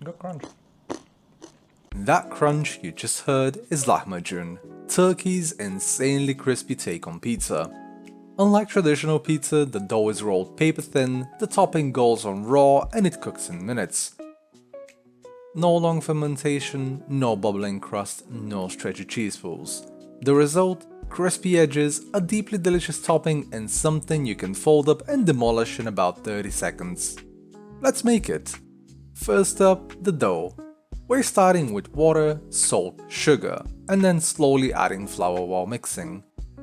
Good crunch. That crunch you just heard is Lahmacun, Turkey's insanely crispy take on pizza. Unlike traditional pizza, the dough is rolled paper thin, the topping goes on raw and it cooks in minutes. No long fermentation, no bubbling crust, no stretchy cheese pools. The result? Crispy edges, a deeply delicious topping and something you can fold up and demolish in about 30 seconds. Let's make it! First up, the dough. We're starting with water, salt, sugar, and then slowly adding flour while mixing.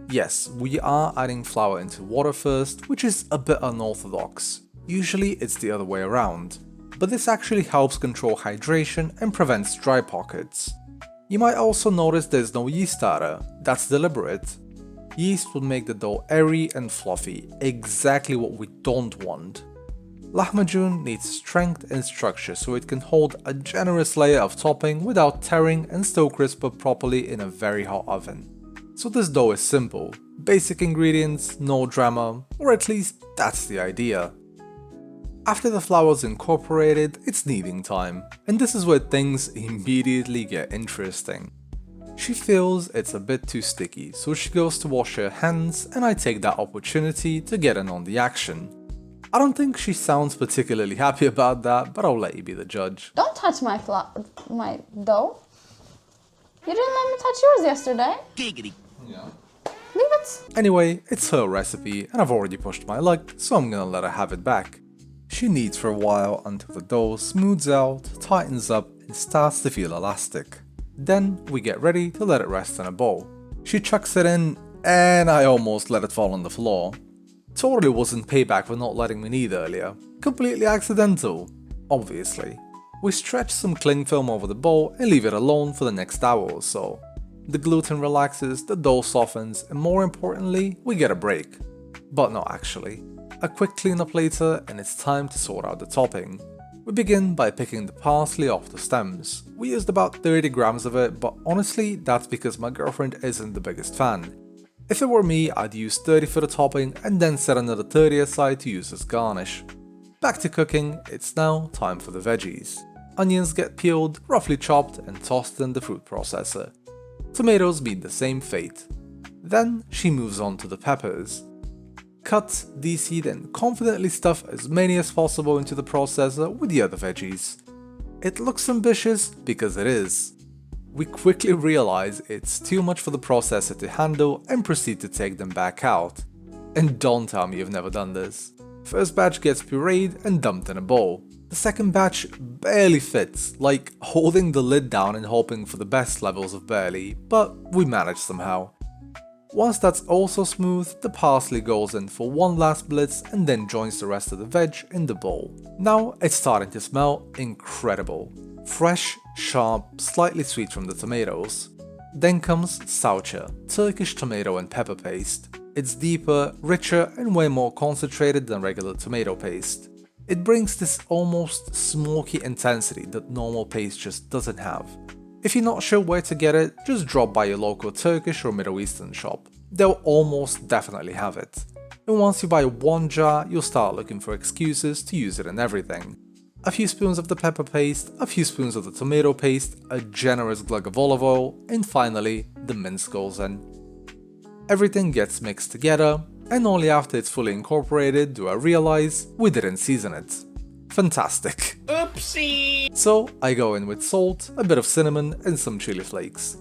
Yes, we are adding flour into water first, which is a bit unorthodox. Usually it's the other way around, but this actually helps control hydration and prevents dry pockets. You might also notice there's no yeast starter, that's deliberate. Yeast will make the dough airy and fluffy, exactly what we don't want. Lahmacun needs strength and structure so it can hold a generous layer of topping without tearing and still crisp up properly in a very hot oven. So this dough is simple, basic ingredients, no drama, or at least that's the idea. After the flour's incorporated, it's kneading time, and this is where things immediately get interesting. She feels it's a bit too sticky, so she goes to wash her hands and I take that opportunity to get in on the action. I don't think she sounds particularly happy about that, but I'll let you be the judge. Don't touch my dough. You didn't let me touch yours yesterday. Giggity. Yeah. Leave it. Anyway, it's her recipe and I've already pushed my luck, so I'm gonna let her have it back. She kneads for a while until the dough smooths out, tightens up and starts to feel elastic. Then we get ready to let it rest in a bowl. She chucks it in and I almost let it fall on the floor. Totally wasn't payback for not letting me knead earlier. Completely accidental, obviously. We stretch some cling film over the bowl and leave it alone for the next hour or so. The gluten relaxes, the dough softens, and more importantly, we get a break. But not actually. A quick cleanup later and it's time to sort out the topping. We begin by picking the parsley off the stems. We used about 30 grams of it, but honestly that's because my girlfriend isn't the biggest fan. If it were me, I'd use 30 for the topping and then set another 30 aside to use as garnish. Back to cooking, it's now time for the veggies. Onions get peeled, roughly chopped and tossed in the food processor. Tomatoes meet the same fate. Then she moves on to the peppers. Cut, deseed and confidently stuff as many as possible into the processor with the other veggies. It looks ambitious because it is. We quickly realize it's too much for the processor to handle and proceed to take them back out. And don't tell me you've never done this. First batch gets pureed and dumped in a bowl. The second batch barely fits, like holding the lid down and hoping for the best levels of barely, but we manage somehow. Once that's also smooth, the parsley goes in for one last blitz and then joins the rest of the veg in the bowl. Now it's starting to smell incredible. Fresh, sharp, slightly sweet from the tomatoes. Then comes salça, Turkish tomato and pepper paste. It's deeper, richer and way more concentrated than regular tomato paste. It brings this almost smoky intensity that normal paste just doesn't have. If you're not sure where to get it, just drop by your local Turkish or Middle Eastern shop. They'll almost definitely have it. And once you buy one jar, you'll start looking for excuses to use it in everything. A few spoons of the pepper paste, a few spoons of the tomato paste, a generous glug of olive oil, and finally, the mince goes in. Everything gets mixed together, and only after it's fully incorporated do I realize we didn't season it. Fantastic. Oopsie! So I go in with salt, a bit of cinnamon, and some chili flakes.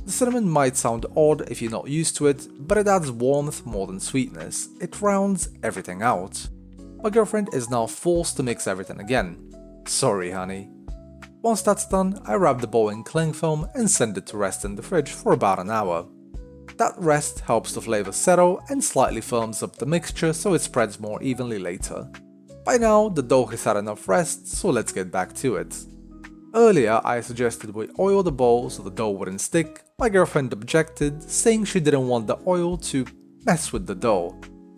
The cinnamon might sound odd if you're not used to it, but it adds warmth more than sweetness. It rounds everything out. My girlfriend is now forced to mix everything again. Sorry, honey. Once that's done, I wrap the bowl in cling film and send it to rest in the fridge for about an hour. That rest helps the flavor settle and slightly firms up the mixture so it spreads more evenly later. By now, the dough has had enough rest, so let's get back to it. Earlier, I suggested we oil the bowl so the dough wouldn't stick. My girlfriend objected, saying she didn't want the oil to mess with the dough.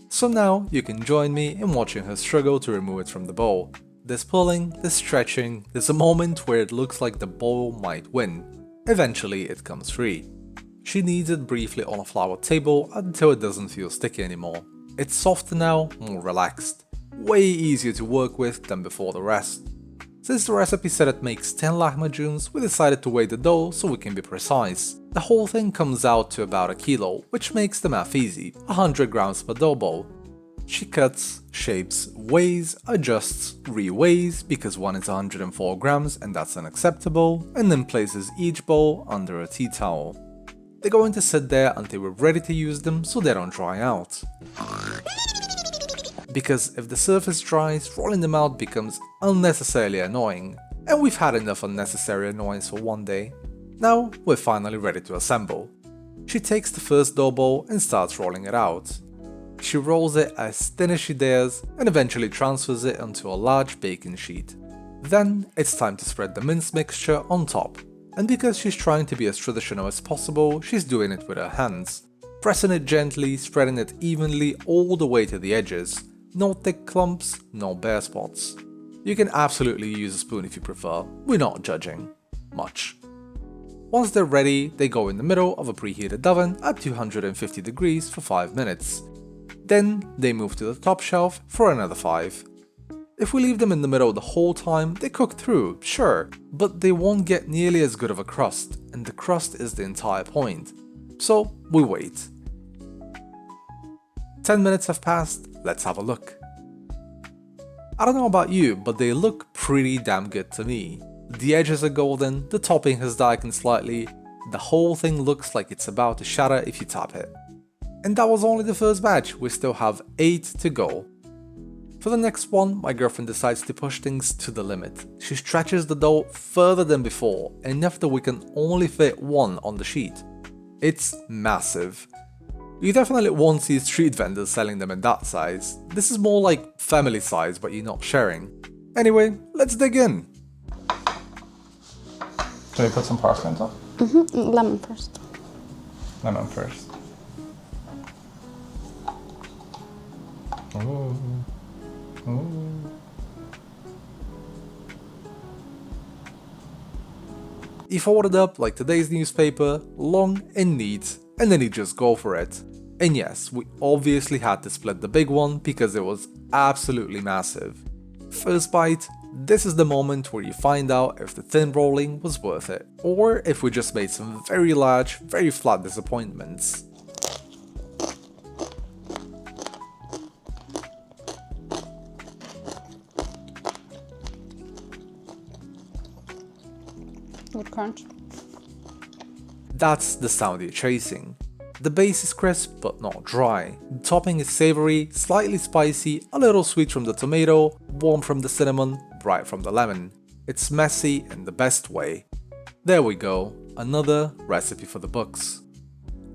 So now you can join me in watching her struggle to remove it from the bowl. There's pulling, there's stretching, there's a moment where it looks like the bowl might win. Eventually it comes free. She kneads it briefly on a flour table until it doesn't feel sticky anymore. It's softer now, more relaxed. Way easier to work with than before the rest. Since the recipe said it makes 10 lahmacuns, we decided to weigh the dough so we can be precise. The whole thing comes out to about a kilo, which makes the math easy, 100 grams per dough ball. She cuts, shapes, weighs, adjusts, re-weighs because one is 104 grams and that's unacceptable, and then places each bowl under a tea towel. They're going to sit there until we're ready to use them so they don't dry out. Because if the surface dries, rolling them out becomes unnecessarily annoying, and we've had enough unnecessary annoyance for one day. Now we're finally ready to assemble. She takes the first dough ball and starts rolling it out. She rolls it as thin as she dares and eventually transfers it onto a large baking sheet. Then it's time to spread the mince mixture on top, and because she's trying to be as traditional as possible, she's doing it with her hands, pressing it gently, spreading it evenly all the way to the edges. No thick clumps, no bare spots. You can absolutely use a spoon if you prefer, we're not judging much. Once they're ready, they go in the middle of a preheated oven at 250 degrees for 5 minutes. Then they move to the top shelf for another 5. If we leave them in the middle the whole time, they cook through, sure, but they won't get nearly as good of a crust, and the crust is the entire point. So we wait. 10 minutes have passed, let's have a look. I don't know about you, but they look pretty damn good to me. The edges are golden, the topping has darkened slightly, the whole thing looks like it's about to shatter if you tap it. And that was only the first batch, we still have 8 to go. For the next one, my girlfriend decides to push things to the limit. She stretches the dough further than before, enough that we can only fit one on the sheet. It's massive. You definitely won't see street vendors selling them in that size. This is more like family size, but you're not sharing. Anyway, let's dig in. Should I put some parsley on top? Lemon first. Lemon first. Ooh. Ooh. You fold it up like today's newspaper, long and neat, and then you just go for it. And yes, we obviously had to split the big one because it was absolutely massive. First bite, this is the moment where you find out if the thin rolling was worth it, or if we just made some very large, very flat disappointments. Good crunch. That's the sound you're chasing. The base is crisp but not dry. The topping is savory, slightly spicy, a little sweet from the tomato, warm from the cinnamon, bright from the lemon. It's messy in the best way. There we go, another recipe for the books.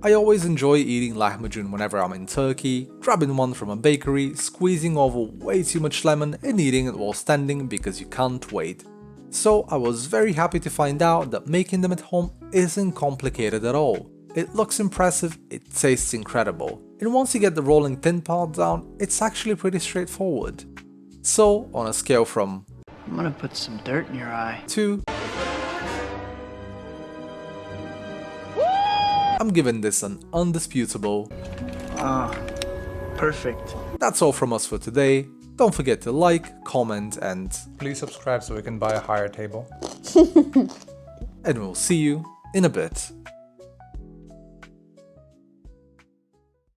I always enjoy eating lahmacun whenever I'm in Turkey, grabbing one from a bakery, squeezing over way too much lemon and eating it while standing because you can't wait. So I was very happy to find out that making them at home isn't complicated at all. It looks impressive, it tastes incredible, and once you get the rolling thin part down, it's actually pretty straightforward. So on a scale from I'm gonna put some dirt in your eye. to I'm giving this an undisputable. Ah, perfect. That's all from us for today. Don't forget to like, comment, and Please subscribe so we can buy a higher table. we'll see you in a bit.